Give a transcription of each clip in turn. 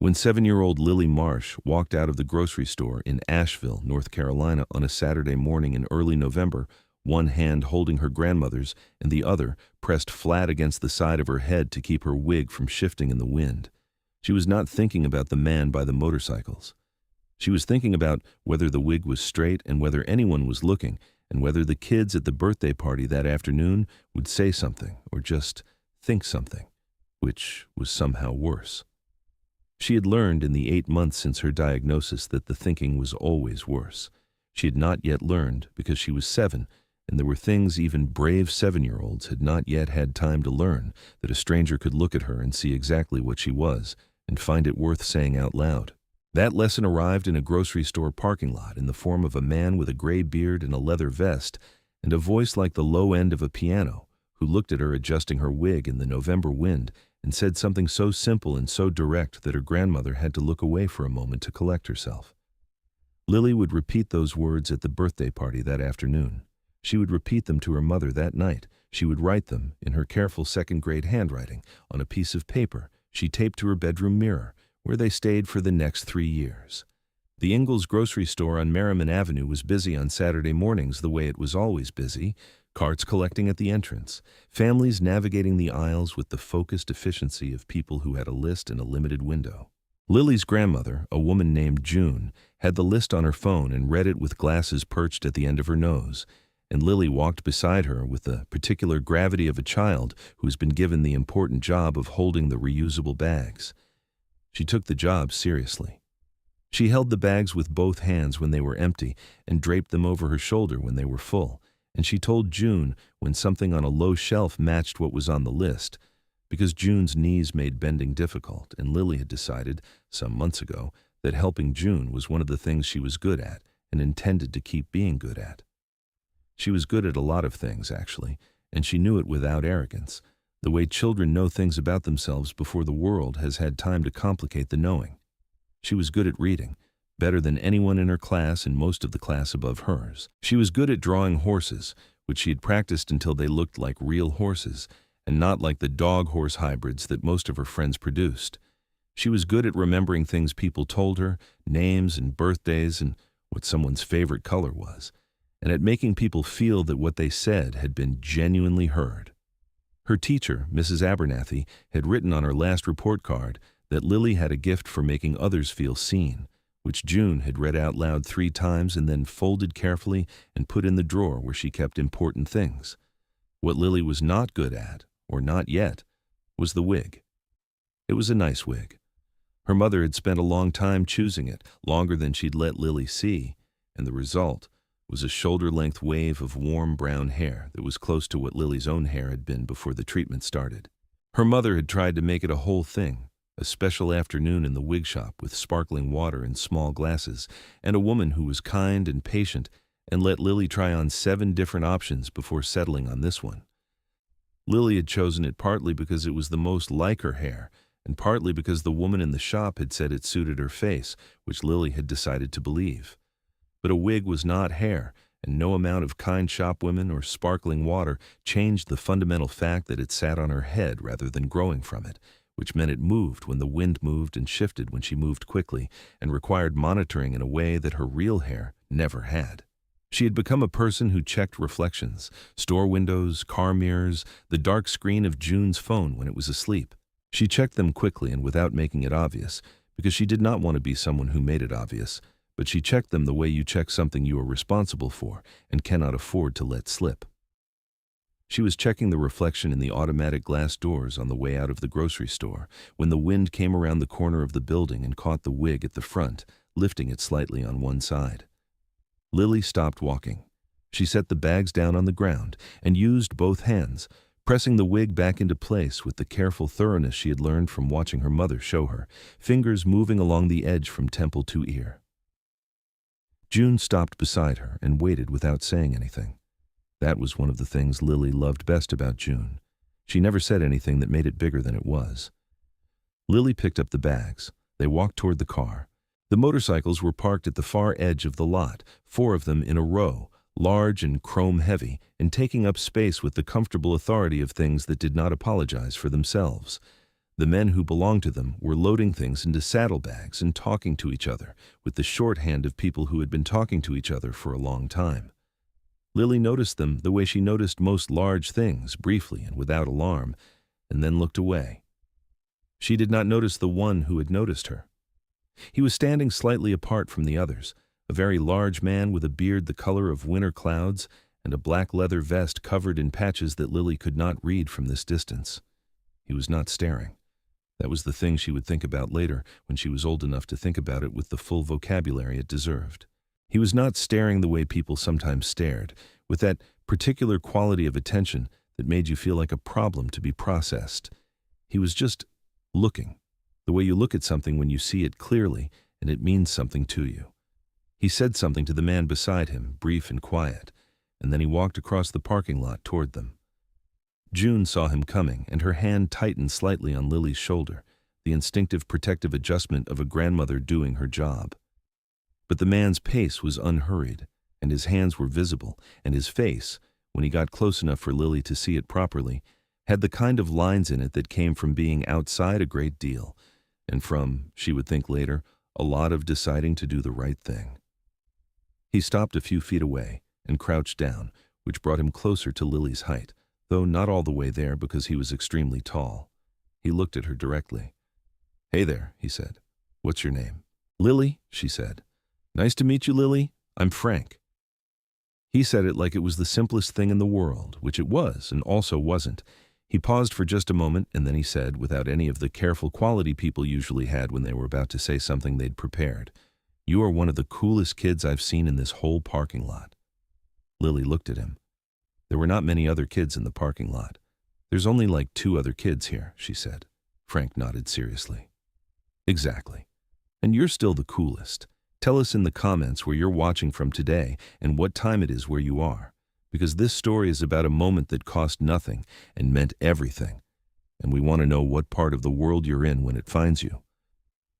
When 7-year-old Lily Marsh walked out of the grocery store in Asheville, North Carolina on a Saturday morning in early November, one hand holding her grandmother's and the other pressed flat against the side of her head to keep her wig from shifting in the wind, she was not thinking about the man by the motorcycles. She was thinking about whether the wig was straight and whether anyone was looking, and whether the kids at the birthday party that afternoon would say something or just think something, which was somehow worse. She had learned in the 8 months since her diagnosis that the thinking was always worse. She had not yet learned because she was 7, and there were things even brave 7-year-olds had not yet had time to learn, that a stranger could look at her and see exactly what she was and find it worth saying out loud. That lesson arrived in a grocery store parking lot in the form of a man with a gray beard and a leather vest and a voice like the low end of a piano, who looked at her adjusting her wig in the November wind and said something so simple and so direct that her grandmother had to look away for a moment to collect herself. Lily would repeat those words at the birthday party that afternoon. She would repeat them to her mother that night. She would write them, in her careful second-grade handwriting, on a piece of paper she taped to her bedroom mirror, where they stayed for the next 3 years. The Ingalls grocery store on Merriman Avenue was busy on Saturday mornings the way it was always busy, carts collecting at the entrance, families navigating the aisles with the focused efficiency of people who had a list and a limited window. Lily's grandmother, a woman named June, had the list on her phone and read it with glasses perched at the end of her nose, and Lily walked beside her with the particular gravity of a child who's been given the important job of holding the reusable bags. She took the job seriously. She held the bags with both hands when they were empty and draped them over her shoulder when they were full, and she told June when something on a low shelf matched what was on the list, because June's knees made bending difficult, and Lily had decided, some months ago, that helping June was one of the things she was good at and intended to keep being good at. She was good at a lot of things, actually, and she knew it without arrogance, the way children know things about themselves before the world has had time to complicate the knowing. She was good at reading, better than anyone in her class and most of the class above hers. She was good at drawing horses, which she had practiced until they looked like real horses, and not like the dog-horse hybrids that most of her friends produced. She was good at remembering things people told her, names and birthdays and what someone's favorite color was, and at making people feel that what they said had been genuinely heard. Her teacher, Mrs. Abernathy, had written on her last report card that Lily had a gift for making others feel seen, which June had read out loud 3 times and then folded carefully and put in the drawer where she kept important things. What Lily was not good at, or not yet, was the wig. It was a nice wig. Her mother had spent a long time choosing it, longer than she'd let Lily see, and the result was a shoulder-length wave of warm brown hair that was close to what Lily's own hair had been before the treatment started. Her mother had tried to make it a whole thing, a special afternoon in the wig shop with sparkling water in small glasses, and a woman who was kind and patient and let Lily try on 7 different options before settling on this one. Lily had chosen it partly because it was the most like her hair, and partly because the woman in the shop had said it suited her face, which Lily had decided to believe. But a wig was not hair, and no amount of kind shopwomen or sparkling water changed the fundamental fact that it sat on her head rather than growing from it, which meant it moved when the wind moved and shifted when she moved quickly, and required monitoring in a way that her real hair never had. She had become a person who checked reflections, store windows, car mirrors, the dark screen of June's phone when it was asleep. She checked them quickly and without making it obvious, because she did not want to be someone who made it obvious, but she checked them the way you check something you are responsible for and cannot afford to let slip. She was checking the reflection in the automatic glass doors on the way out of the grocery store when the wind came around the corner of the building and caught the wig at the front, lifting it slightly on one side. Lily stopped walking. She set the bags down on the ground and used both hands, pressing the wig back into place with the careful thoroughness she had learned from watching her mother show her, fingers moving along the edge from temple to ear. June stopped beside her and waited without saying anything. That was one of the things Lily loved best about June. She never said anything that made it bigger than it was. Lily picked up the bags. They walked toward the car. The motorcycles were parked at the far edge of the lot, 4 of them in a row, large and chrome-heavy, and taking up space with the comfortable authority of things that did not apologize for themselves. The men who belonged to them were loading things into saddlebags and talking to each other, with the shorthand of people who had been talking to each other for a long time. Lily noticed them the way she noticed most large things, briefly and without alarm, and then looked away. She did not notice the one who had noticed her. He was standing slightly apart from the others, a very large man with a beard the color of winter clouds and a black leather vest covered in patches that Lily could not read from this distance. He was not staring. That was the thing she would think about later, when she was old enough to think about it with the full vocabulary it deserved. He was not staring the way people sometimes stared, with that particular quality of attention that made you feel like a problem to be processed. He was just looking, the way you look at something when you see it clearly and it means something to you. He said something to the man beside him, brief and quiet, and then he walked across the parking lot toward them. June saw him coming, and her hand tightened slightly on Lily's shoulder, the instinctive protective adjustment of a grandmother doing her job. But the man's pace was unhurried, and his hands were visible, and his face, when he got close enough for Lily to see it properly, had the kind of lines in it that came from being outside a great deal, and from, she would think later, a lot of deciding to do the right thing. He stopped a few feet away and crouched down, which brought him closer to Lily's height, though not all the way there because he was extremely tall. He looked at her directly. "Hey there," he said. "What's your name?" "Lily," she said. "Nice to meet you, Lily. I'm Frank." He said it like it was the simplest thing in the world, which it was and also wasn't. He paused for just a moment, and then he said, without any of the careful quality people usually had when they were about to say something they'd prepared, "You are one of the coolest kids I've seen in this whole parking lot." Lily looked at him. There were not many other kids in the parking lot. "There's only like 2 other kids here," she said. Frank nodded seriously. "Exactly. And you're still the coolest. Tell us in the comments where you're watching from today and what time it is where you are, because this story is about a moment that cost nothing and meant everything, and we want to know what part of the world you're in when it finds you.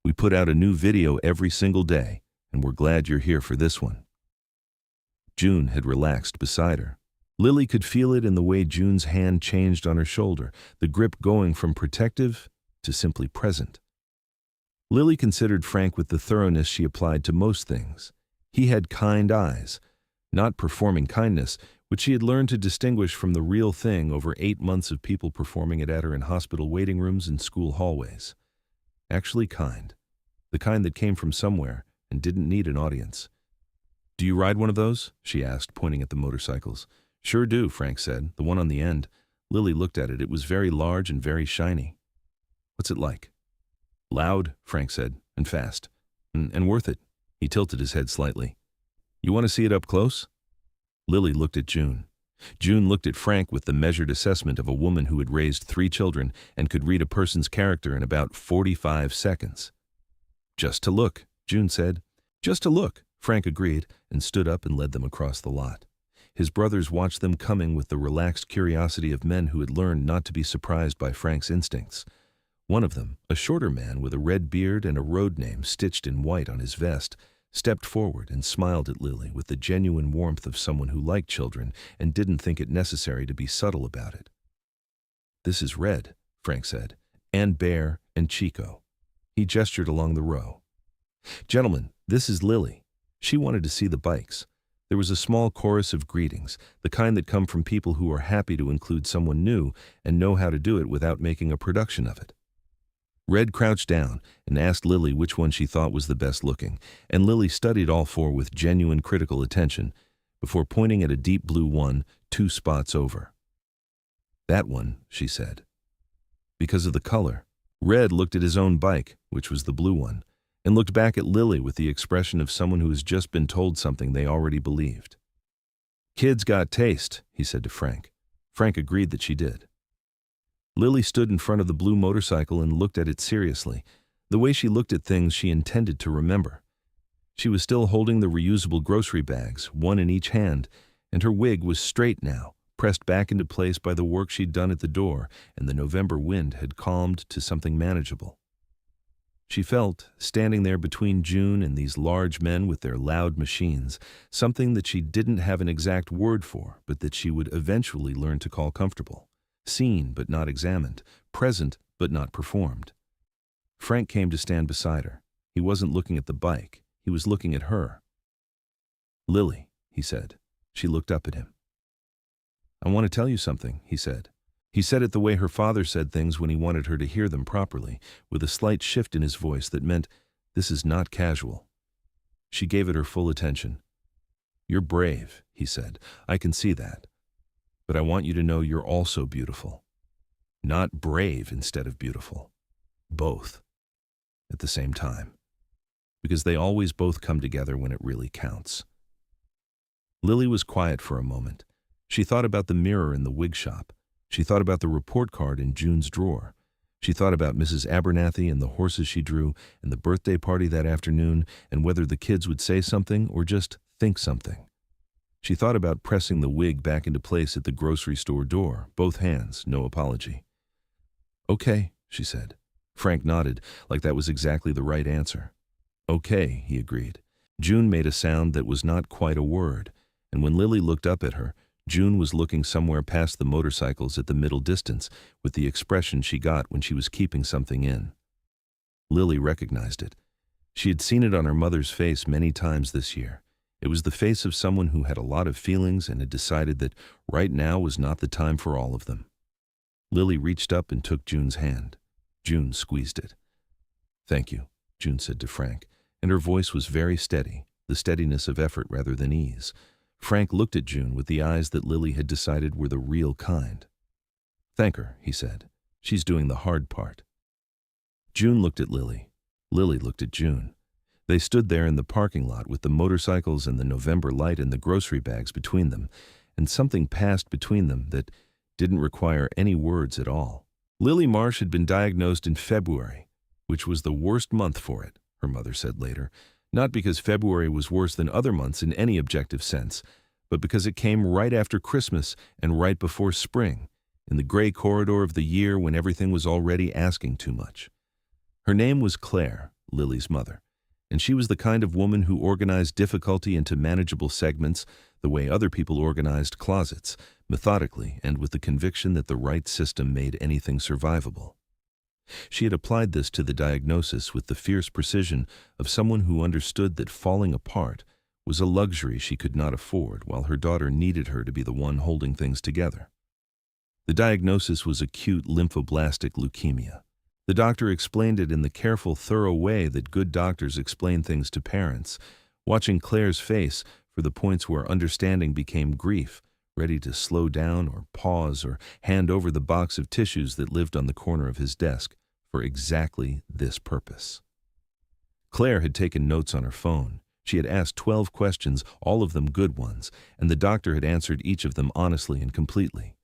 We put out a new video every single day, and we're glad you're here for this one." June had relaxed beside her. Lily could feel it in the way June's hand changed on her shoulder, the grip going from protective to simply present. Lily considered Frank with the thoroughness she applied to most things. He had kind eyes, not performing kindness, which she had learned to distinguish from the real thing over 8 months of people performing it at her in hospital waiting rooms and school hallways. Actually kind. The kind that came from somewhere and didn't need an audience. "Do you ride one of those?" she asked, pointing at the motorcycles. "Sure do," Frank said, "the one on the end." Lily looked at it. It was very large and very shiny. "What's it like?" "Loud," Frank said, "and fast. And worth it." He tilted his head slightly. "You want to see it up close?" Lily looked at June. June looked at Frank with the measured assessment of a woman who had raised 3 children and could read a person's character in about 45 seconds. "Just to look," June said. "Just to look," Frank agreed, and stood up and led them across the lot. His brothers watched them coming with the relaxed curiosity of men who had learned not to be surprised by Frank's instincts. One of them, a shorter man with a red beard and a road name stitched in white on his vest, stepped forward and smiled at Lily with the genuine warmth of someone who liked children and didn't think it necessary to be subtle about it. "This is Red," Frank said, "and Bear and Chico." He gestured along the row. "Gentlemen, this is Lily. She wanted to see the bikes." There was a small chorus of greetings, the kind that come from people who are happy to include someone new and know how to do it without making a production of it. Red crouched down and asked Lily which one she thought was the best looking, and Lily studied all 4 with genuine critical attention before pointing at a deep blue one 2 spots over. "That one," she said. Because of the color. Red looked at his own bike, which was the blue one, and looked back at Lily with the expression of someone who has just been told something they already believed. "Kid's got taste," he said to Frank. Frank agreed that she did. Lily stood in front of the blue motorcycle and looked at it seriously, the way she looked at things she intended to remember. She was still holding the reusable grocery bags, one in each hand, and her wig was straight now, pressed back into place by the work she'd done at the door, and the November wind had calmed to something manageable. She felt, standing there between June and these large men with their loud machines, something that she didn't have an exact word for, but that she would eventually learn to call comfortable. seen but not examined, present but not performed. Frank came to stand beside her. He wasn't looking at the bike. He was looking at her. "Lily," he said. She looked up at him. "I want to tell you something," he said. He said it the way her father said things when he wanted her to hear them properly, with a slight shift in his voice that meant, "This is not casual." She gave it her full attention. "You're brave," he said. "I can see that. But I want you to know you're also beautiful. Not brave instead of beautiful. Both. At the same time. Because they always both come together when it really counts." Lily was quiet for a moment. She thought about the mirror in the wig shop. She thought about the report card in June's drawer. She thought about Mrs. Abernathy and the horses she drew and the birthday party that afternoon and whether the kids would say something or just think something. She thought about pressing the wig back into place at the grocery store door, both hands, no apology. "Okay," she said. Frank nodded, like that was exactly the right answer. "Okay," he agreed. June made a sound that was not quite a word, and when Lily looked up at her, June was looking somewhere past the motorcycles at the middle distance with the expression she got when she was keeping something in. Lily recognized it. She had seen it on her mother's face many times this year. It was the face of someone who had a lot of feelings and had decided that right now was not the time for all of them. Lily reached up and took June's hand. June squeezed it. "Thank you," June said to Frank, and her voice was very steady, the steadiness of effort rather than ease. Frank looked at June with the eyes that Lily had decided were the real kind. "Thank her," he said. "She's doing the hard part." June looked at Lily. Lily looked at June. They stood there in the parking lot with the motorcycles and the November light and the grocery bags between them, and something passed between them that didn't require any words at all. Lily Marsh had been diagnosed in February, which was the worst month for it, her mother said later. Not because February was worse than other months in any objective sense, but because it came right after Christmas and right before spring, in the gray corridor of the year when everything was already asking too much. Her name was Claire, Lily's mother, and she was the kind of woman who organized difficulty into manageable segments the way other people organized closets, methodically and with the conviction that the right system made anything survivable. She had applied this to the diagnosis with the fierce precision of someone who understood that falling apart was a luxury she could not afford while her daughter needed her to be the one holding things together. The diagnosis was acute lymphoblastic leukemia. The doctor explained it in the careful, thorough way that good doctors explain things to parents, watching Claire's face for the points where understanding became grief, ready to slow down or pause or hand over the box of tissues that lived on the corner of his desk for exactly this purpose. Claire had taken notes on her phone. She had asked 12 questions, all of them good ones, and the doctor had answered each of them honestly and completely.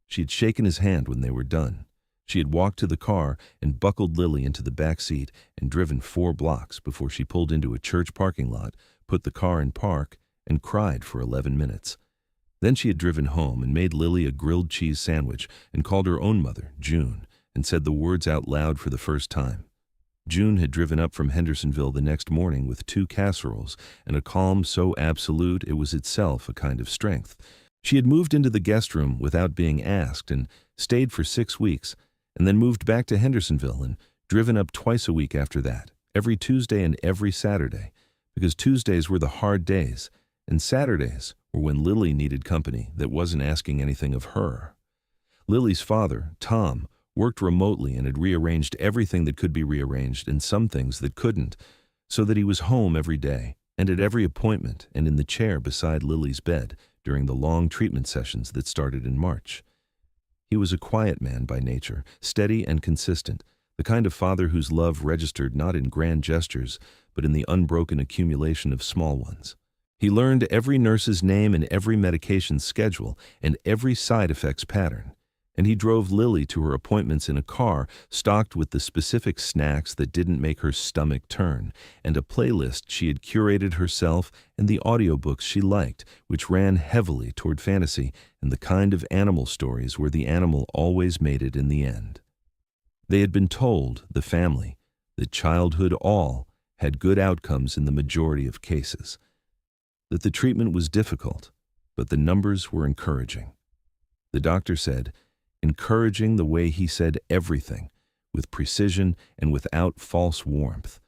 She had shaken his hand when they were done. She had walked to the car and buckled Lily into the back seat and driven 4 blocks before she pulled into a church parking lot, put the car in park, and cried for 11 minutes. Then she had driven home and made Lily a grilled cheese sandwich and called her own mother, June, and said the words out loud for the first time. June had driven up from Hendersonville the next morning with 2 casseroles and a calm so absolute it was itself a kind of strength. She had moved into the guest room without being asked and stayed for 6 weeks, and then moved back to Hendersonville and driven up twice a week after that, every Tuesday and every Saturday, because Tuesdays were the hard days, and Saturdays were when Lily needed company that wasn't asking anything of her. Lily's father, Tom, worked remotely and had rearranged everything that could be rearranged and some things that couldn't, so that he was home every day and at every appointment and in the chair beside Lily's bed during the long treatment sessions that started in March. He was a quiet man by nature, steady and consistent, the kind of father whose love registered not in grand gestures, but in the unbroken accumulation of small ones. He learned every nurse's name and every medication's schedule and every side effects pattern. And he drove Lily to her appointments in a car stocked with the specific snacks that didn't make her stomach turn, and a playlist she had curated herself and the audiobooks she liked, which ran heavily toward fantasy and the kind of animal stories where the animal always made it in the end. They had been told, the family, that childhood all had good outcomes in the majority of cases, that the treatment was difficult, but the numbers were encouraging. The doctor said, encouraging the way he said everything, with precision and without false warmth,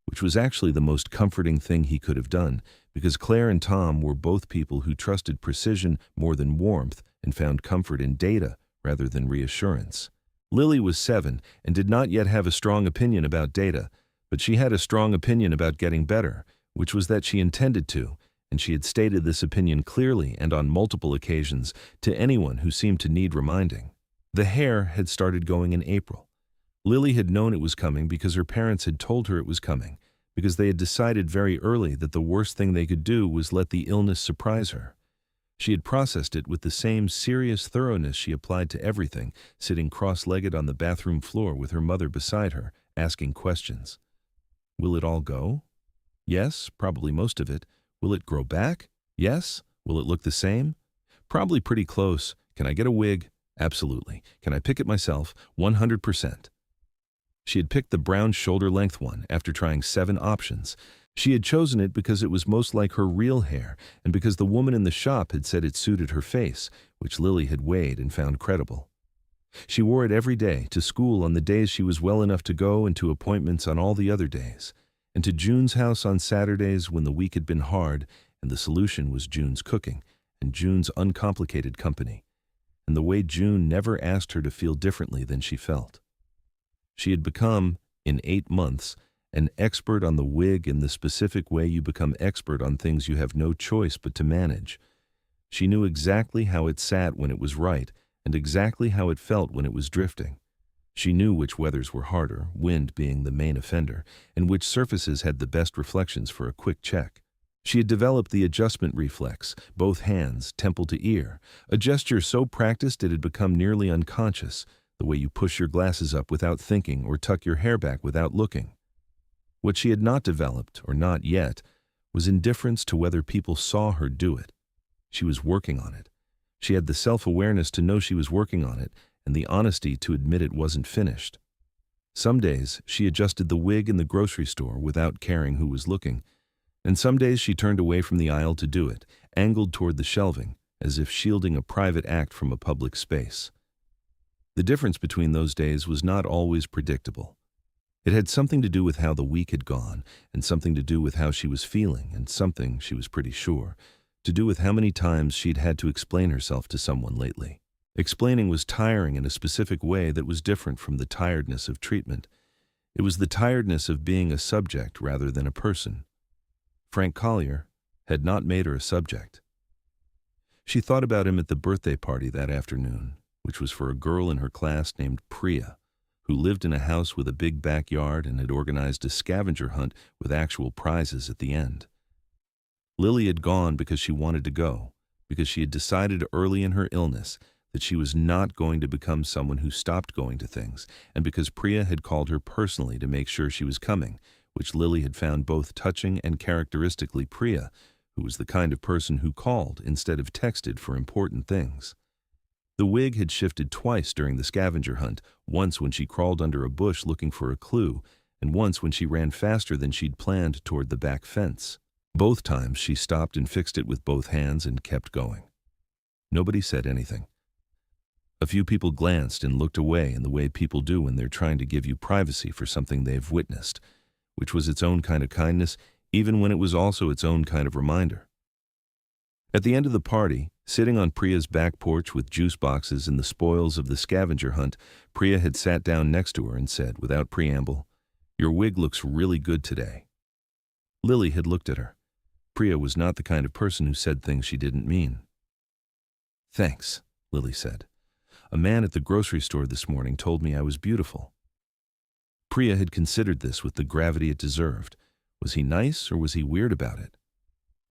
which was actually the most comforting thing he could have done, because Claire and Tom were both people who trusted precision more than warmth and found comfort in data rather than reassurance. Lily was 7 and did not yet have a strong opinion about data, but she had a strong opinion about getting better, which was that she intended to, and she had stated this opinion clearly and on multiple occasions to anyone who seemed to need reminding. The hair had started going in April. Lily had known it was coming because her parents had told her it was coming, because they had decided very early that the worst thing they could do was let the illness surprise her. She had processed it with the same serious thoroughness she applied to everything, sitting cross-legged on the bathroom floor with her mother beside her, asking questions. Will it all go? Yes, probably most of it. Will it grow back? Yes. Will it look the same? Probably pretty close. Can I get a wig? Absolutely. Can I pick it myself? 100%. She had picked the brown shoulder-length one after trying 7 options. She had chosen it because it was most like her real hair and because the woman in the shop had said it suited her face, which Lily had weighed and found credible. She wore it every day, to school on the days she was well enough to go and to appointments on all the other days, and to June's house on Saturdays when the week had been hard and the solution was June's cooking and June's uncomplicated company, and the way June never asked her to feel differently than she felt. She had become, in 8 months, an expert on the wig in the specific way you become expert on things you have no choice but to manage. She knew exactly how it sat when it was right and exactly how it felt when it was drifting. She knew which weathers were harder, wind being the main offender, and which surfaces had the best reflections for a quick check. She had developed the adjustment reflex, both hands, temple to ear, a gesture so practiced it had become nearly unconscious, the way you push your glasses up without thinking or tuck your hair back without looking. What she had not developed, or not yet, was indifference to whether people saw her do it. She was working on it. She had the self-awareness to know she was working on it, and the honesty to admit it wasn't finished. Some days she adjusted the wig in the grocery store without caring who was looking, and some days she turned away from the aisle to do it, angled toward the shelving, as if shielding a private act from a public space. The difference between those days was not always predictable. It had something to do with how the week had gone, and something to do with how she was feeling, and something, she was pretty sure, to do with how many times she'd had to explain herself to someone lately. Explaining was tiring in a specific way that was different from the tiredness of treatment. It was the tiredness of being a subject rather than a person. Frank Collier had not made her a subject. She thought about him at the birthday party that afternoon, which was for a girl in her class named Priya, who lived in a house with a big backyard and had organized a scavenger hunt with actual prizes at the end. Lily had gone because she wanted to go, because she had decided early in her illness that she was not going to become someone who stopped going to things, and because Priya had called her personally to make sure she was coming, which Lily had found both touching and characteristically Priya, who was the kind of person who called instead of texted for important things. The wig had shifted twice during the scavenger hunt, once when she crawled under a bush looking for a clue, and once when she ran faster than she'd planned toward the back fence. Both times she stopped and fixed it with both hands and kept going. Nobody said anything. A few people glanced and looked away in the way people do when they're trying to give you privacy for something they've witnessed, which was its own kind of kindness, even when it was also its own kind of reminder. At the end of the party, sitting on Priya's back porch with juice boxes and the spoils of the scavenger hunt, Priya had sat down next to her and said, without preamble, "Your wig looks really good today." Lily had looked at her. Priya was not the kind of person who said things she didn't mean. "Thanks," Lily said. "A man at the grocery store this morning told me I was beautiful." Priya had considered this with the gravity it deserved. Was he nice or was he weird about it?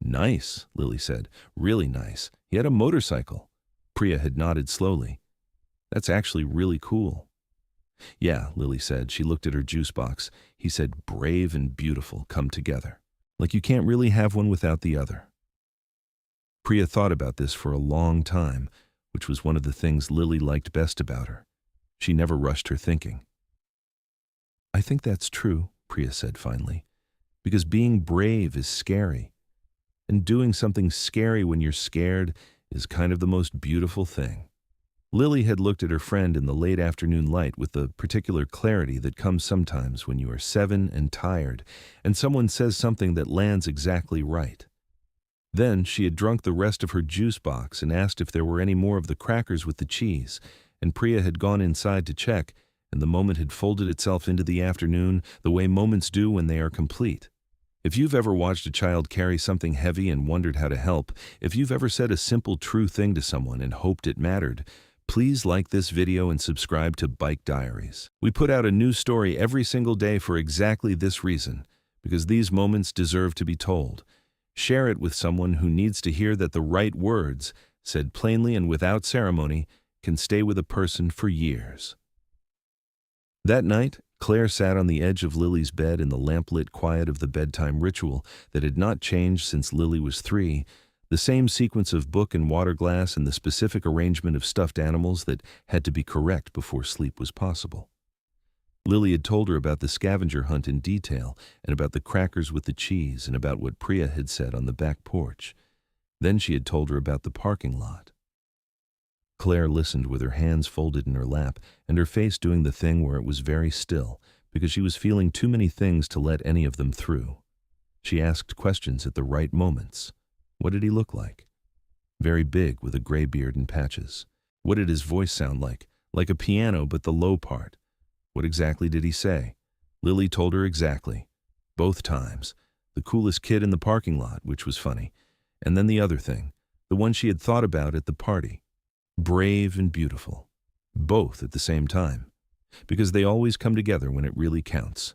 "Nice," Lily said. "Really nice. He had a motorcycle." Priya had nodded slowly. "That's actually really cool." "Yeah," Lily said. She looked at her juice box. He said, "Brave and beautiful come together. Like you can't really have one without the other." Priya thought about this for a long time, which was one of the things Lily liked best about her. She never rushed her thinking. "I think that's true," Priya said finally, "because being brave is scary. And doing something scary when you're scared is kind of the most beautiful thing." Lily had looked at her friend in the late afternoon light with the particular clarity that comes sometimes when you are 7 and tired, and someone says something that lands exactly right. Then she had drunk the rest of her juice box and asked if there were any more of the crackers with the cheese, and Priya had gone inside to check, and the moment had folded itself into the afternoon the way moments do when they are complete. If you've ever watched a child carry something heavy and wondered how to help, if you've ever said a simple true thing to someone and hoped it mattered, please like this video and subscribe to Bike Diaries. We put out a new story every single day for exactly this reason, because these moments deserve to be told. Share it with someone who needs to hear that the right words, said plainly and without ceremony, can stay with a person for years. That night, Claire sat on the edge of Lily's bed in the lamplit quiet of the bedtime ritual that had not changed since Lily was 3, the same sequence of book and water glass and the specific arrangement of stuffed animals that had to be correct before sleep was possible. Lily had told her about the scavenger hunt in detail and about the crackers with the cheese and about what Priya had said on the back porch. Then she had told her about the parking lot. Claire listened with her hands folded in her lap and her face doing the thing where it was very still because she was feeling too many things to let any of them through. She asked questions at the right moments. What did he look like? Very big with a gray beard and patches. What did his voice sound like? Like a piano, but the low part. What exactly did he say? Lily told her exactly. Both times. The coolest kid in the parking lot, which was funny. And then the other thing, the one she had thought about at the party. Brave and beautiful. Both at the same time. Because they always come together when it really counts.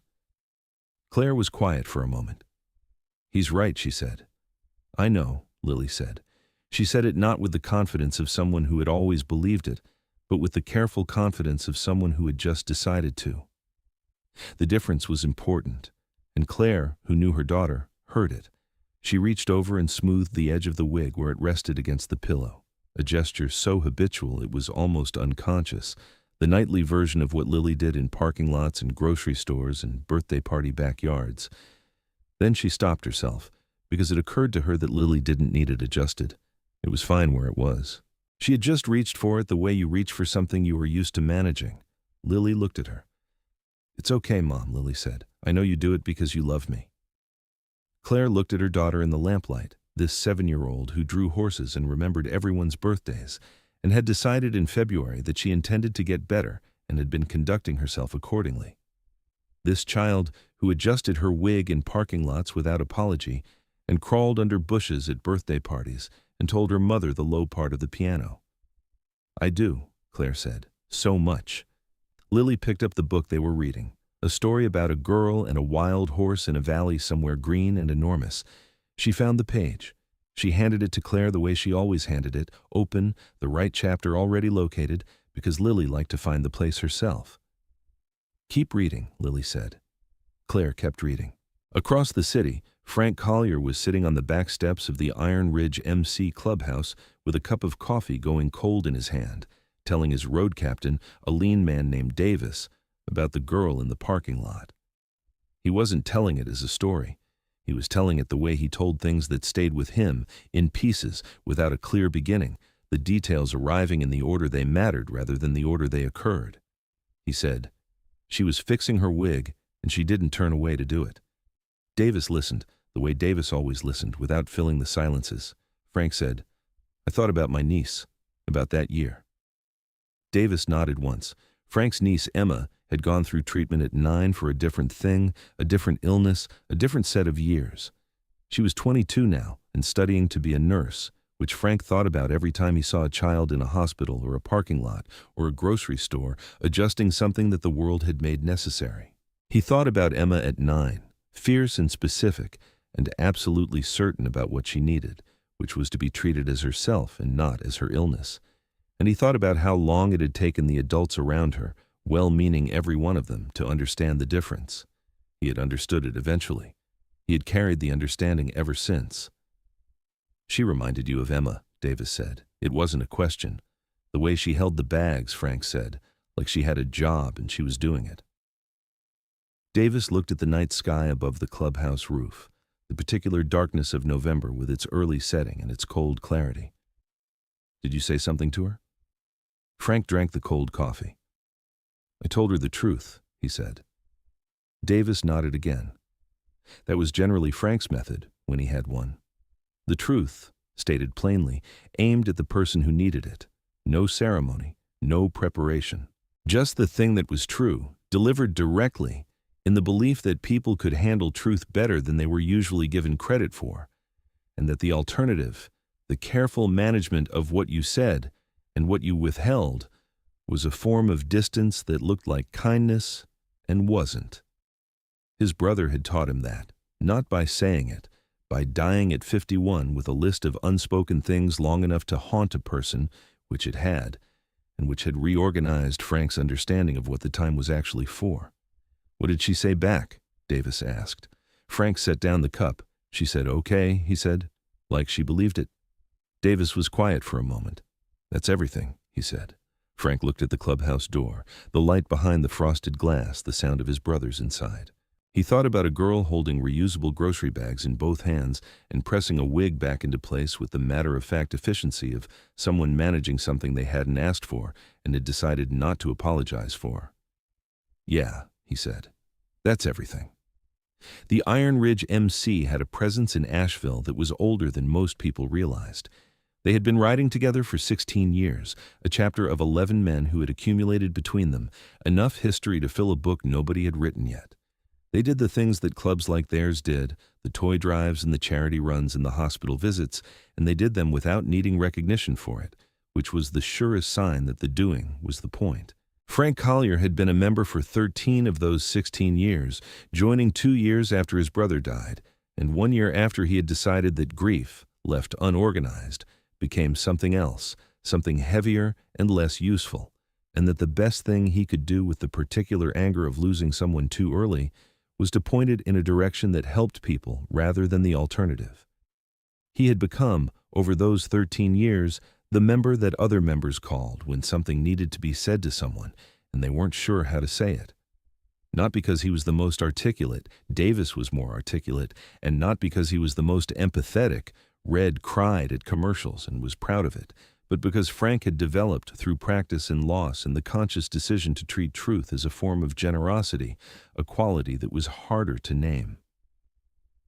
Claire was quiet for a moment. He's right, she said. I know, Lily said. She said it not with the confidence of someone who had always believed it, but with the careful confidence of someone who had just decided to. The difference was important, and Claire, who knew her daughter, heard it. She reached over and smoothed the edge of the wig where it rested against the pillow, a gesture so habitual it was almost unconscious, the nightly version of what Lily did in parking lots and grocery stores and birthday party backyards. Then she stopped herself, because it occurred to her that Lily didn't need it adjusted. It was fine where it was. She had just reached for it the way you reach for something you were used to managing. Lily looked at her. It's okay, Mom, Lily said. I know you do it because you love me. Claire looked at her daughter in the lamplight, this 7-year-old who drew horses and remembered everyone's birthdays, and had decided in February that she intended to get better and had been conducting herself accordingly. This child who adjusted her wig in parking lots without apology and crawled under bushes at birthday parties and told her mother the low part of the piano. I do, Claire said, so much. Lily picked up the book they were reading, a story about a girl and a wild horse in a valley somewhere green and enormous. She found the page. She handed it to Claire the way she always handed it, open, the right chapter already located, because Lily liked to find the place herself. Keep reading, Lily said. Claire kept reading. Across the city, Frank Collier was sitting on the back steps of the Iron Ridge MC clubhouse with a cup of coffee going cold in his hand, telling his road captain, a lean man named Davis, about the girl in the parking lot. He wasn't telling it as a story. He was telling it the way he told things that stayed with him, in pieces, without a clear beginning, the details arriving in the order they mattered rather than the order they occurred. He said, she was fixing her wig, and she didn't turn away to do it. Davis listened, the way Davis always listened, without filling the silences. Frank said, I thought about my niece, about that year. Davis nodded once. Frank's niece, Emma, had gone through treatment at 9 for a different thing, a different illness, a different set of years. She was 22 now and studying to be a nurse, which Frank thought about every time he saw a child in a hospital or a parking lot or a grocery store adjusting something that the world had made necessary. He thought about Emma at 9, fierce and specific, and absolutely certain about what she needed, which was to be treated as herself and not as her illness. And he thought about how long it had taken the adults around her, well-meaning every one of them, to understand the difference. He had understood it eventually. He had carried the understanding ever since. She reminded you of Emma, Davis said. It wasn't a question. The way she held the bags, Frank said, like she had a job and she was doing it. Davis looked at the night sky above the clubhouse roof, the particular darkness of November with its early setting and its cold clarity. Did you say something to her? Frank drank the cold coffee. "I told her the truth," he said. Davis nodded again. That was generally Frank's method when he had one. The truth, stated plainly, aimed at the person who needed it. No ceremony, no preparation. Just the thing that was true, delivered directly, in the belief that people could handle truth better than they were usually given credit for, and that the alternative, the careful management of what you said and what you withheld, was a form of distance that looked like kindness and wasn't. His brother had taught him that, not by saying it, by dying at 51 with a list of unspoken things long enough to haunt a person, which it had, and which had reorganized Frank's understanding of what the time was actually for. "What did she say back?" Davis asked. Frank set down the cup. "She said, okay," he said, like she believed it. Davis was quiet for a moment. "That's everything," he said. Frank looked at the clubhouse door, the light behind the frosted glass, the sound of his brothers inside. He thought about a girl holding reusable grocery bags in both hands and pressing a wig back into place with the matter-of-fact efficiency of someone managing something they hadn't asked for and had decided not to apologize for. "Yeah," he said. "That's everything." The Iron Ridge MC had a presence in Asheville that was older than most people realized. They had been riding together for 16 years, a chapter of 11 men who had accumulated between them enough history to fill a book nobody had written yet. They did the things that clubs like theirs did, the toy drives and the charity runs and the hospital visits, and they did them without needing recognition for it, which was the surest sign that the doing was the point. Frank Collier had been a member for 13 of those 16 years, joining 2 years after his brother died, and 1 year after he had decided that grief, left unorganized, became something else, something heavier and less useful, and that the best thing he could do with the particular anger of losing someone too early was to point it in a direction that helped people rather than the alternative. He had become, over those 13 years, the member that other members called when something needed to be said to someone and they weren't sure how to say it. Not because he was the most articulate, Davis was more articulate, and not because he was the most empathetic, Red cried at commercials and was proud of it, but because Frank had developed through practice and loss and the conscious decision to treat truth as a form of generosity, a quality that was harder to name.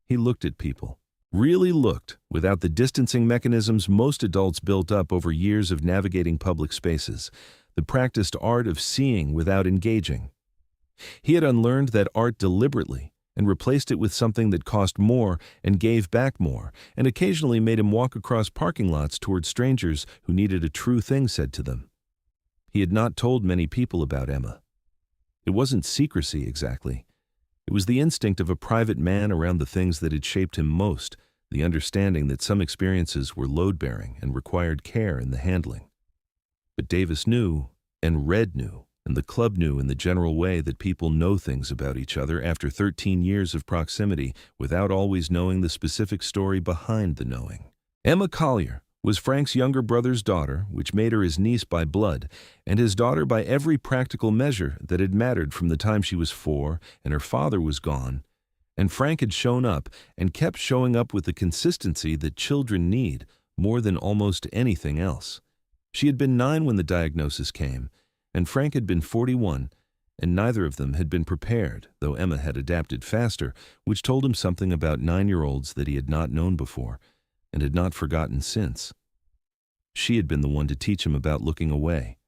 He looked at people, really looked, without the distancing mechanisms most adults built up over years of navigating public spaces, the practiced art of seeing without engaging. He had unlearned that art deliberately and replaced it with something that cost more and gave back more, and occasionally made him walk across parking lots toward strangers who needed a true thing said to them. He had not told many people about Emma. It wasn't secrecy exactly. It was the instinct of a private man around the things that had shaped him most, the understanding that some experiences were load-bearing and required care in the handling. But Davis knew, and Red knew, and the club knew in the general way that people know things about each other after 13 years of proximity without always knowing the specific story behind the knowing. Emma Collier was Frank's younger brother's daughter, which made her his niece by blood, and his daughter by every practical measure that had mattered from the time she was 4 and her father was gone. And Frank had shown up and kept showing up with the consistency that children need more than almost anything else. She had been 9 when the diagnosis came, and Frank had been 41, and neither of them had been prepared, though Emma had adapted faster, which told him something about 9-year-olds that he had not known before, and had not forgotten since. She had been the one to teach him about looking away.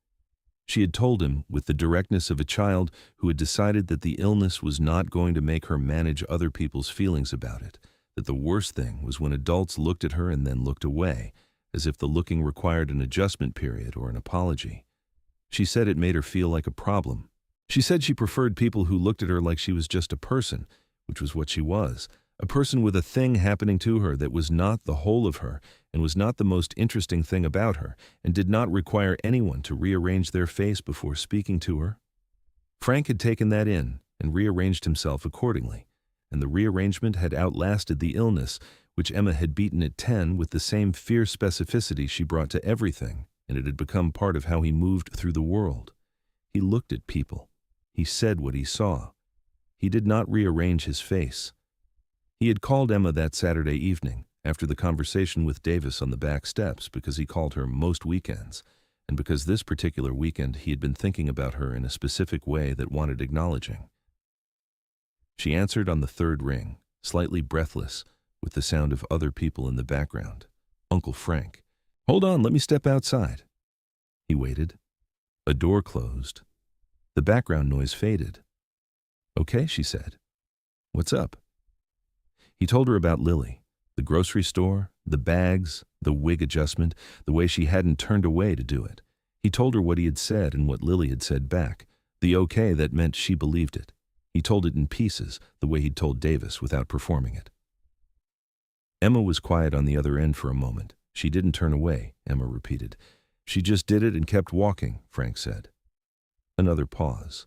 She had told him, with the directness of a child who had decided that the illness was not going to make her manage other people's feelings about it, that the worst thing was when adults looked at her and then looked away, as if the looking required an adjustment period or an apology. She said it made her feel like a problem. She said she preferred people who looked at her like she was just a person, which was what she was, a person with a thing happening to her that was not the whole of her and was not the most interesting thing about her and did not require anyone to rearrange their face before speaking to her. Frank had taken that in and rearranged himself accordingly, and the rearrangement had outlasted the illness, which Emma had beaten at 10 with the same fierce specificity she brought to everything, and it had become part of how he moved through the world. He looked at people. He said what he saw. He did not rearrange his face. He had called Emma that Saturday evening, after the conversation with Davis on the back steps, because he called her most weekends, and because this particular weekend he had been thinking about her in a specific way that wanted acknowledging. She answered on the third ring, slightly breathless, with the sound of other people in the background. Uncle Frank. "Hold on, let me step outside." He waited. A door closed. The background noise faded. "Okay," she said. "What's up?" He told her about Lily, the grocery store, the bags, the wig adjustment, the way she hadn't turned away to do it. He told her what he had said and what Lily had said back, the okay that meant she believed it. He told it in pieces, the way he'd told Davis, without performing it. Emma was quiet on the other end for a moment. "She didn't turn away," Emma repeated. "She just did it and kept walking," Frank said. Another pause.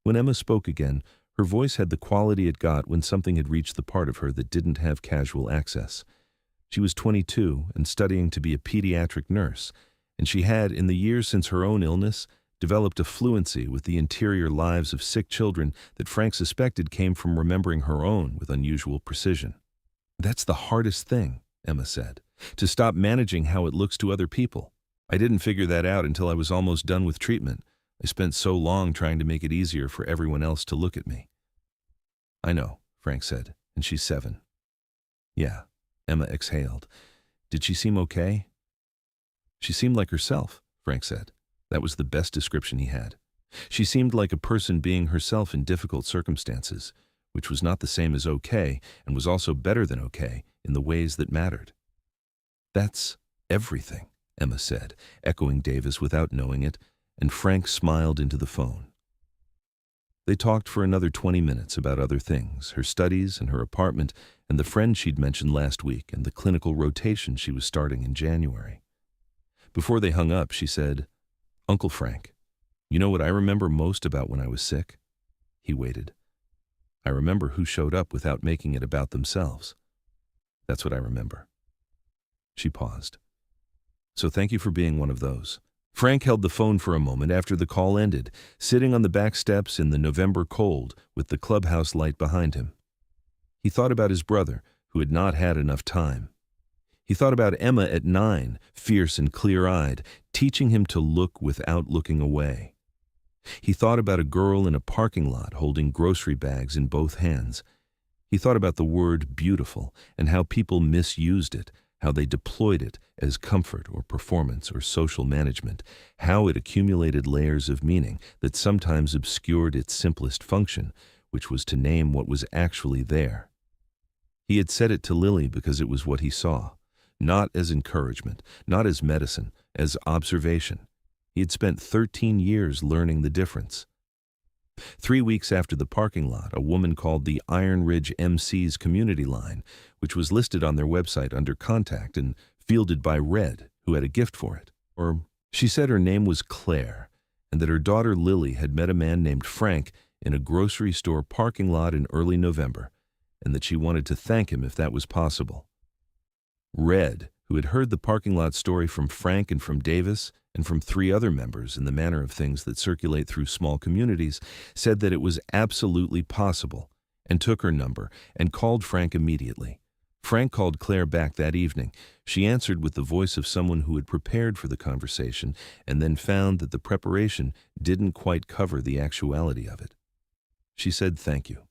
When Emma spoke again, her voice had the quality it got when something had reached the part of her that didn't have casual access. She was 22 and studying to be a pediatric nurse, and she had, in the years since her own illness, developed a fluency with the interior lives of sick children that Frank suspected came from remembering her own with unusual precision. "That's the hardest thing," Emma said, "to stop managing how it looks to other people. I didn't figure that out until I was almost done with treatment. I spent so long trying to make it easier for everyone else to look at me." "I know," Frank said, "and she's 7. "Yeah," Emma exhaled. "Did she seem okay?" "She seemed like herself," Frank said. That was the best description he had. She seemed like a person being herself in difficult circumstances, which was not the same as okay, and was also better than okay in the ways that mattered. "That's everything," Emma said, echoing Davis without knowing it, and Frank smiled into the phone. They talked for another 20 minutes about other things, her studies and her apartment, and the friend she'd mentioned last week, and the clinical rotation she was starting in January. Before they hung up, she said, "Uncle Frank, you know what I remember most about when I was sick?" He waited. "I remember who showed up without making it about themselves. That's what I remember." She paused. "So thank you for being one of those." Frank held the phone for a moment after the call ended, sitting on the back steps in the November cold with the clubhouse light behind him. He thought about his brother, who had not had enough time. He thought about Emma at 9, fierce and clear-eyed, teaching him to look without looking away. He thought about a girl in a parking lot holding grocery bags in both hands. He thought about the word beautiful and how people misused it, how they deployed it as comfort or performance or social management, how it accumulated layers of meaning that sometimes obscured its simplest function, which was to name what was actually there. He had said it to Lily because it was what he saw, not as encouragement, not as medicine, as observation. He had spent 13 years learning the difference. 3 weeks after the parking lot, a woman called the Iron Ridge MC's community line, which was listed on their website under contact and fielded by Red, who had a gift for it. Or she said her name was Claire, and that her daughter Lily had met a man named Frank in a grocery store parking lot in early November, and that she wanted to thank him if that was possible. Red, who had heard the parking lot story from Frank and from Davis, and from 3 other members in the manner of things that circulate through small communities, said that it was absolutely possible, and took her number and called Frank immediately. Frank called Claire back that evening. She answered with the voice of someone who had prepared for the conversation and then found that the preparation didn't quite cover the actuality of it. She said thank you.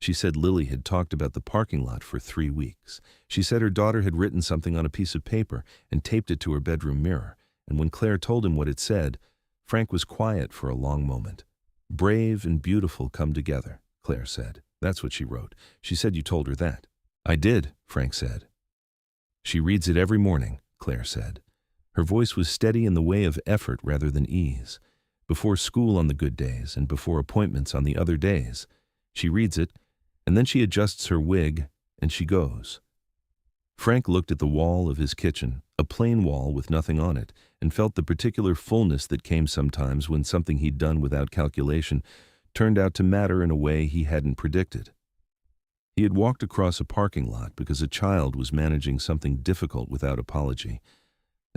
She said Lily had talked about the parking lot for 3 weeks. She said her daughter had written something on a piece of paper and taped it to her bedroom mirror, and when Claire told him what it said, Frank was quiet for a long moment. "Brave and beautiful come together," Claire said. That's what she wrote. She said you told her that. "I did," Frank said. "She reads it every morning," Claire said. Her voice was steady in the way of effort rather than ease. "Before school on the good days and before appointments on the other days. She reads it, and then she adjusts her wig, and she goes." Frank looked at the wall of his kitchen, a plain wall with nothing on it, and felt the particular fullness that came sometimes when something he'd done without calculation turned out to matter in a way he hadn't predicted. He had walked across a parking lot because a child was managing something difficult without apology,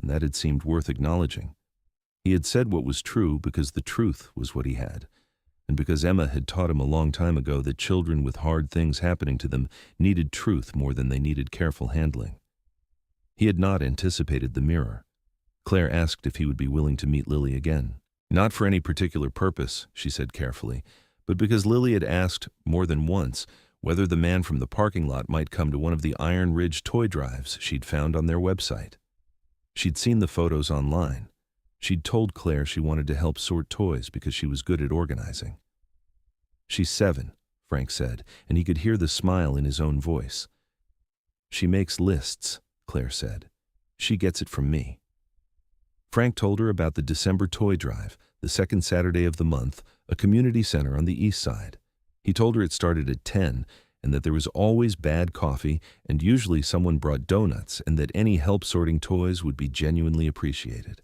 and that had seemed worth acknowledging. He had said what was true because the truth was what he had, and because Emma had taught him a long time ago that children with hard things happening to them needed truth more than they needed careful handling. He had not anticipated the mirror. Claire asked if he would be willing to meet Lily again. Not for any particular purpose, she said carefully, but because Lily had asked more than once whether the man from the parking lot might come to one of the Iron Ridge toy drives she'd found on their website. She'd seen the photos online. She'd told Claire she wanted to help sort toys because she was good at organizing. "She's 7, Frank said, and he could hear the smile in his own voice. "She makes lists," Claire said. "She gets it from me." Frank told her about the December toy drive, the second Saturday of the month, a community center on the east side. He told her it started at 10 and that there was always bad coffee and usually someone brought donuts and that any help sorting toys would be genuinely appreciated.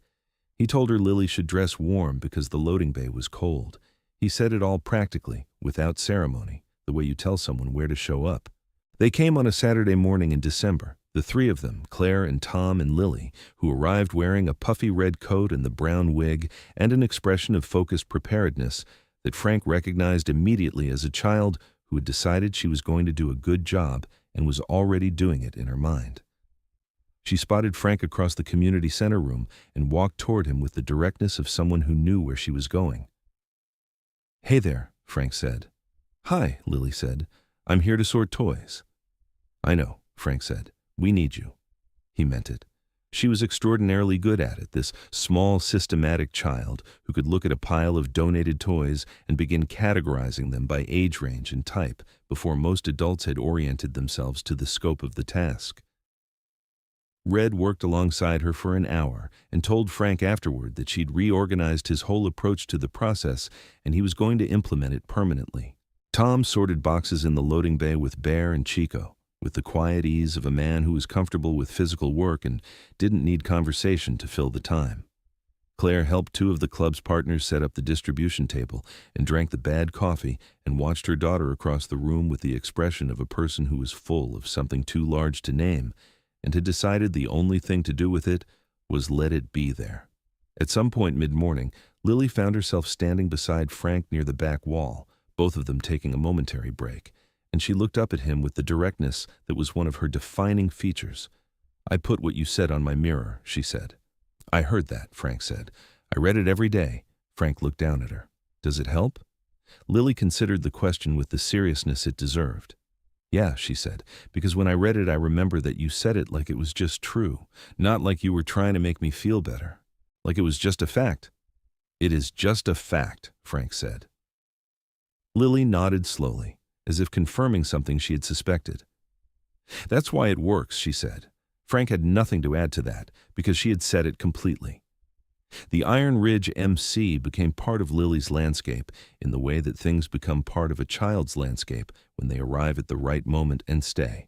He told her Lily should dress warm because the loading bay was cold. He said it all practically, without ceremony, the way you tell someone where to show up. They came on a Saturday morning in December, the three of them, Claire and Tom and Lily, who arrived wearing a puffy red coat and the brown wig and an expression of focused preparedness that Frank recognized immediately as a child who had decided she was going to do a good job and was already doing it in her mind. She spotted Frank across the community center room and walked toward him with the directness of someone who knew where she was going. "Hey there," Frank said. "Hi," Lily said. "I'm here to sort toys." "I know," Frank said. "We need you." He meant it. She was extraordinarily good at it, this small, systematic child who could look at a pile of donated toys and begin categorizing them by age range and type before most adults had oriented themselves to the scope of the task. Red worked alongside her for an hour and told Frank afterward that she'd reorganized his whole approach to the process and he was going to implement it permanently. Tom sorted boxes in the loading bay with Bear and Chico, with the quiet ease of a man who was comfortable with physical work and didn't need conversation to fill the time. Claire helped two of the club's partners set up the distribution table and drank the bad coffee and watched her daughter across the room with the expression of a person who was full of something too large to name and had decided the only thing to do with it was let it be there. At some point mid-morning, Lily found herself standing beside Frank near the back wall, both of them taking a momentary break, and she looked up at him with the directness that was one of her defining features. "I put what you said on my mirror," she said. "I heard that," Frank said. "I read it every day." Frank looked down at her. "Does it help?" Lily considered the question with the seriousness it deserved. "Yeah," she said, "because when I read it I remember that you said it like it was just true, not like you were trying to make me feel better. Like it was just a fact." "It is just a fact," Frank said. Lily nodded slowly, as if confirming something she had suspected. "That's why it works," she said. Frank had nothing to add to that, because she had said it completely. The Iron Ridge MC became part of Lily's landscape in the way that things become part of a child's landscape when they arrive at the right moment and stay.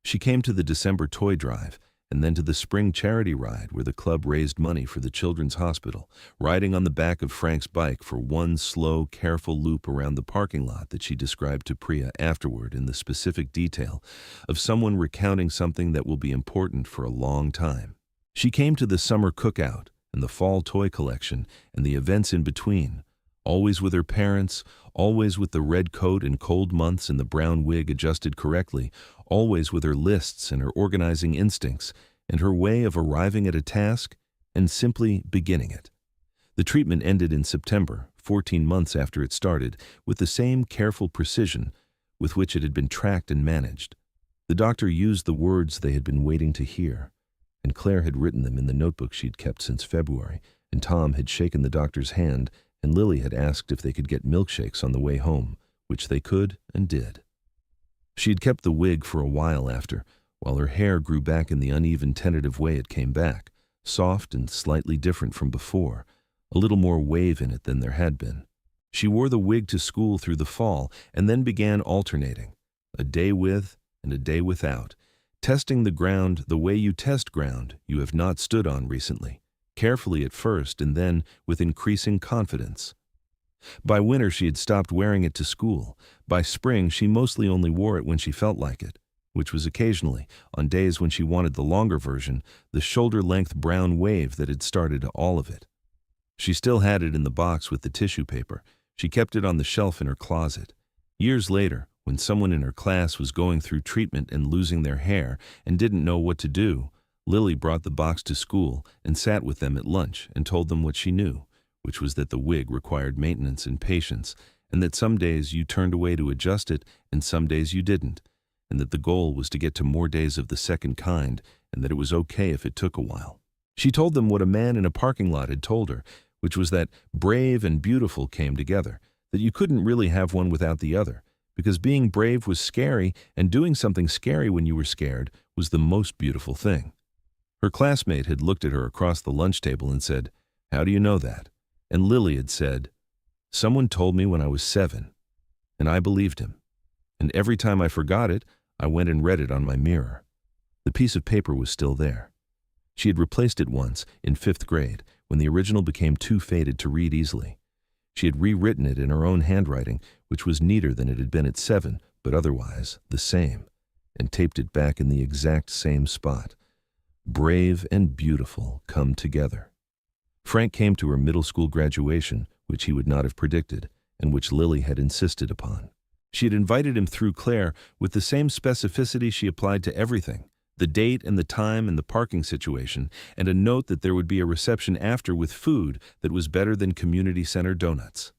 She came to the December toy drive and then to the spring charity ride where the club raised money for the Children's Hospital, riding on the back of Frank's bike for one slow, careful loop around the parking lot that she described to Priya afterward in the specific detail of someone recounting something that will be important for a long time. She came to the summer cookout and the fall toy collection and the events in between, always with her parents, always with the red coat and cold months and the brown wig adjusted correctly, always with her lists and her organizing instincts and her way of arriving at a task and simply beginning it. The treatment ended in September, 14 months after it started, with the same careful precision with which it had been tracked and managed. The doctor used the words they had been waiting to hear, and Claire had written them in the notebook she'd kept since February, and Tom had shaken the doctor's hand, and Lily had asked if they could get milkshakes on the way home, which they could and did. She had kept the wig for a while after, while her hair grew back in the uneven, tentative way it came back, soft and slightly different from before, a little more wave in it than there had been. She wore the wig to school through the fall and then began alternating, a day with and a day without, testing the ground the way you test ground you have not stood on recently, carefully at first and then with increasing confidence. By winter she had stopped wearing it to school. By spring she mostly only wore it when she felt like it, which was occasionally, on days when she wanted the longer version, the shoulder-length brown wave that had started all of it. She still had it in the box with the tissue paper. She kept it on the shelf in her closet. Years later, when someone in her class was going through treatment and losing their hair and didn't know what to do, Lily brought the box to school and sat with them at lunch and told them what she knew, which was that the wig required maintenance and patience, and that some days you turned away to adjust it and some days you didn't, and that the goal was to get to more days of the second kind, and that it was okay if it took a while. She told them what a man in a parking lot had told her, which was that brave and beautiful came together, that you couldn't really have one without the other, because being brave was scary and doing something scary when you were scared was the most beautiful thing. Her classmate had looked at her across the lunch table and said, "How do you know that?" And Lily had said, "Someone told me when I was 7, and I believed him. And every time I forgot it, I went and read it on my mirror." The piece of paper was still there. She had replaced it once, in 5th grade, when the original became too faded to read easily. She had rewritten it in her own handwriting, which was neater than it had been at 7, but otherwise the same, and taped it back in the exact same spot. Brave and beautiful come together. Frank came to her middle school graduation, which he would not have predicted, and which Lily had insisted upon. She had invited him through Claire with the same specificity she applied to everything, the date and the time and the parking situation, and a note that there would be a reception after with food that was better than community center donuts.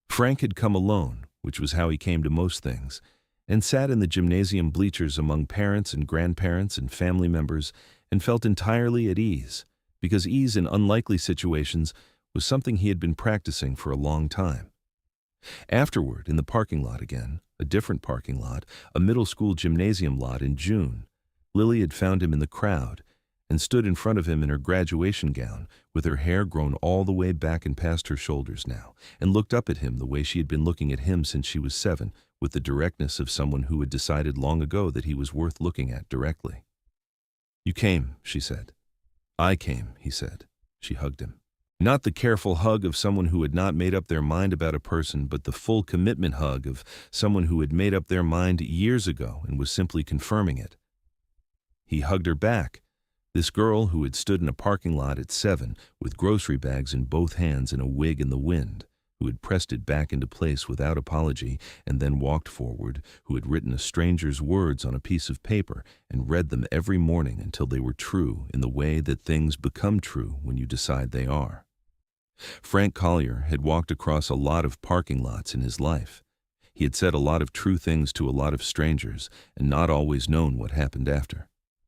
Frank had come alone, which was how he came to most things, and sat in the gymnasium bleachers among parents and grandparents and family members and felt entirely at ease, because ease in unlikely situations was something he had been practicing for a long time. Afterward, in the parking lot again, a different parking lot, a middle school gymnasium lot in June, Lily had found him in the crowd and stood in front of him in her graduation gown, with her hair grown all the way back and past her shoulders now, and looked up at him the way she had been looking at him since she was 7, with the directness of someone who had decided long ago that he was worth looking at directly. "You came," she said. "I came," he said. She hugged him. Not the careful hug of someone who had not made up their mind about a person, but the full commitment hug of someone who had made up their mind years ago and was simply confirming it. He hugged her back, this girl who had stood in a parking lot at 7 with grocery bags in both hands and a wig in the wind, who had pressed it back into place without apology and then walked forward, who had written a stranger's words on a piece of paper and read them every morning until they were true in the way that things become true when you decide they are. Frank Collier had walked across a lot of parking lots in his life. He had said a lot of true things to a lot of strangers and not always known what happened after.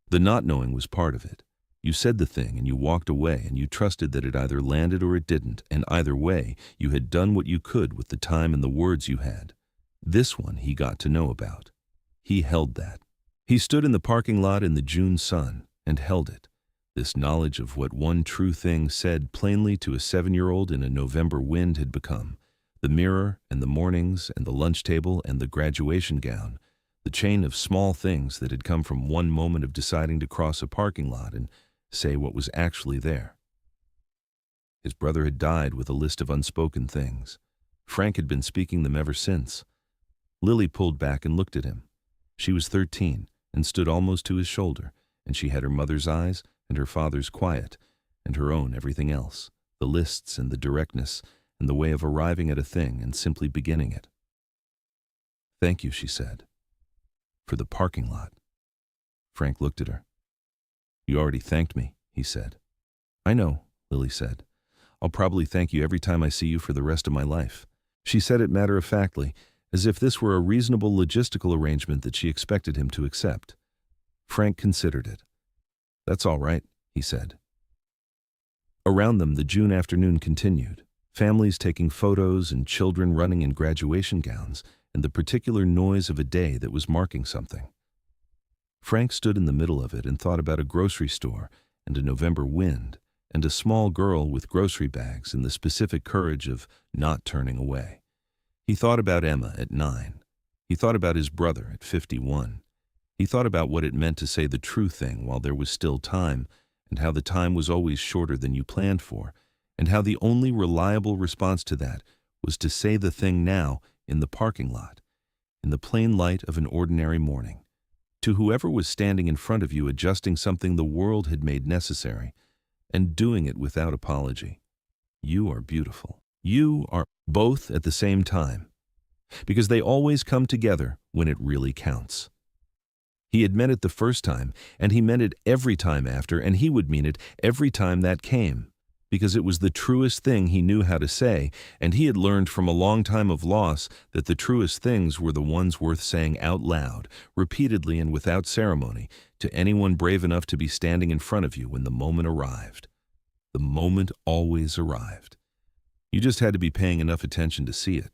The not knowing was part of it. You said the thing and you walked away and you trusted that it either landed or it didn't, and either way, you had done what you could with the time and the words you had. This one he got to know about. He held that. He stood in the parking lot in the June sun and held it. This knowledge of what one true thing said plainly to a 7-year-old in a November wind had become. The mirror and the mornings and the lunch table and the graduation gown. The chain of small things that had come from one moment of deciding to cross a parking lot and say what was actually there. His brother had died with a list of unspoken things. Frank had been speaking them ever since. Lily pulled back and looked at him. She was 13 and stood almost to his shoulder, and she had her mother's eyes and her father's quiet, and her own everything else, the lists and the directness and the way of arriving at a thing and simply beginning it. "Thank you," she said. "For the parking lot." Frank looked at her. "You already thanked me," he said. "I know," Lily said. "I'll probably thank you every time I see you for the rest of my life." She said it matter-of-factly, as if this were a reasonable logistical arrangement that she expected him to accept. Frank considered it. "That's all right," he said. Around them, the June afternoon continued, families taking photos and children running in graduation gowns, and the particular noise of a day that was marking something. Frank stood in the middle of it and thought about a grocery store and a November wind and a small girl with grocery bags and the specific courage of not turning away. He thought about Emma at 9. He thought about his brother at 51. He thought about what it meant to say the true thing while there was still time, and how the time was always shorter than you planned for, and how the only reliable response to that was to say the thing now in the parking lot, in the plain light of an ordinary morning, to whoever was standing in front of you adjusting something the world had made necessary, and doing it without apology. You are beautiful. You are both at the same time, because they always come together when it really counts. He had meant it the first time, and he meant it every time after, and he would mean it every time that came, because it was the truest thing he knew how to say, and he had learned from a long time of loss that the truest things were the ones worth saying out loud, repeatedly and without ceremony, to anyone brave enough to be standing in front of you when the moment arrived. The moment always arrived. You just had to be paying enough attention to see it.